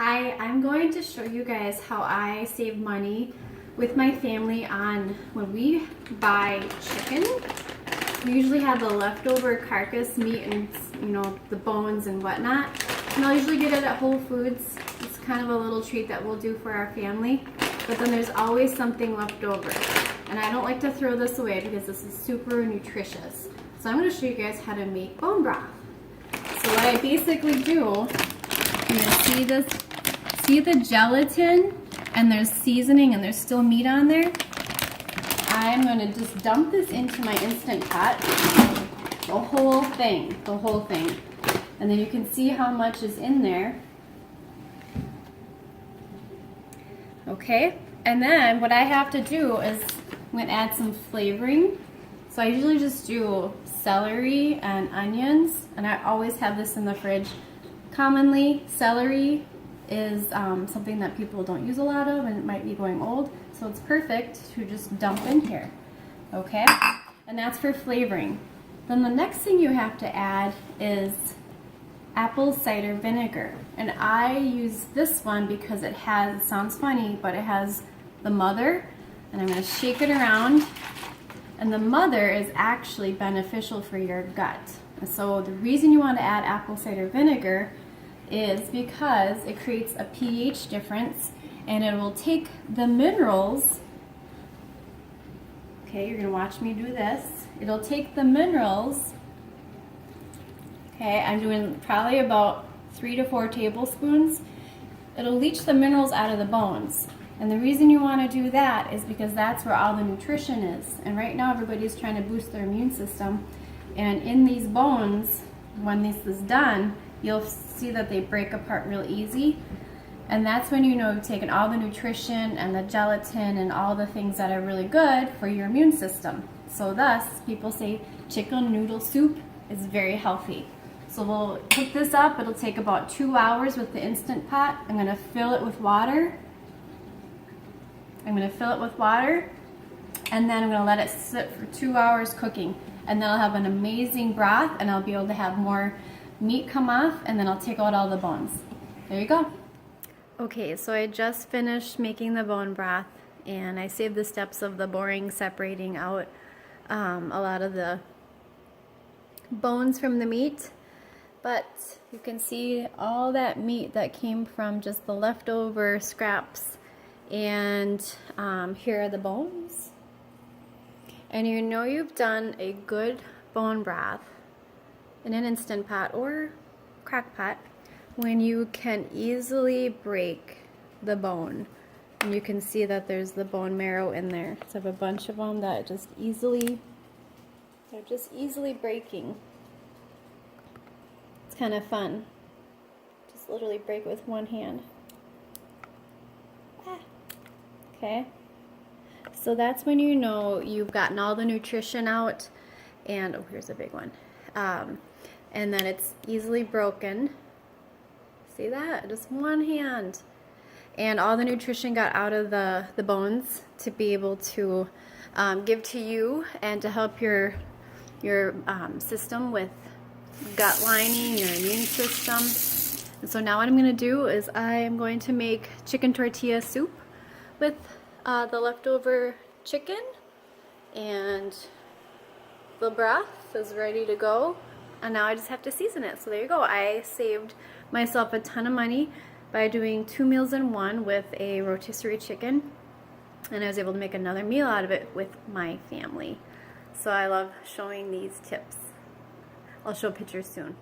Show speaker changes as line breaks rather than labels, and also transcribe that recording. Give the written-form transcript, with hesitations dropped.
Hi, I'm going to show you guys how I save money with my family on when we buy chicken. We usually have the leftover carcass meat and the bones and whatnot. And I'll usually get it at Whole Foods. It's kind of a little treat that we'll do for our family. But then there's always something left over. And I don't like to throw this away because this is super nutritious. So I'm going to show you guys how to make bone broth. So what I basically do, you're gonna see the gelatin, and there's seasoning and there's still meat on there. I'm gonna just dump this into my Instant Pot, the whole thing. And then you can see how much is in there. Okay, and then what I have to do is I'm gonna add some flavoring. So I usually just do celery and onions, and I always have this in the fridge. Commonly, celery is something that people don't use a lot of, and it might be going old, so it's perfect to just dump in here, okay? And that's for flavoring. Then the next thing you have to add is apple cider vinegar, and I use this one because it sounds funny, but it has the mother, and I'm going to shake it around, and the mother is actually beneficial for your gut. And so the reason you want to add apple cider vinegar is because it creates a pH difference, and it will take the minerals. Okay, you're gonna watch me do this. It'll take the minerals. Okay, I'm doing probably about 3 to 4 tablespoons. It'll leach the minerals out of the bones. And the reason you want to do that is because that's where all the nutrition is. And right now everybody's trying to boost their immune system. And in these bones, when this is done, you'll see that they break apart real easy. And that's when you know you've taken all the nutrition and the gelatin and all the things that are really good for your immune system. So thus, people say chicken noodle soup is very healthy. So we'll cook this up. It'll take about 2 hours with the Instant Pot. I'm gonna fill it with water. And then I'm gonna let it sit for 2 hours cooking. And then I'll have an amazing broth, and I'll be able to have more meat come off, and then I'll take out all the bones. There you go. Okay, so I just finished making the bone broth, and I saved the steps of the boring separating out a lot of the bones from the meat. But you can see all that meat that came from just the leftover scraps, and here are the bones. And you know you've done a good bone broth in an Instant Pot or crock pot when you can easily break the bone. And you can see that there's the bone marrow in there. So I have a bunch of them that they're just easily breaking. It's kind of fun. Just literally break with one hand. Okay. So that's when you know you've gotten all the nutrition out, and oh, here's a big one. And then it's easily broken. See that? Just one hand. And all the nutrition got out of the bones to be able to give to you and to help your system with gut lining, your immune system. And so now what I'm going to do is I am going to make chicken tortilla soup with the leftover chicken, and the broth is ready to go, and now I just have to season it. So there you go. I saved myself a ton of money by doing 2 meals in one with a rotisserie chicken, and I was able to make another meal out of it with my family. So I love showing these tips. I'll show pictures soon.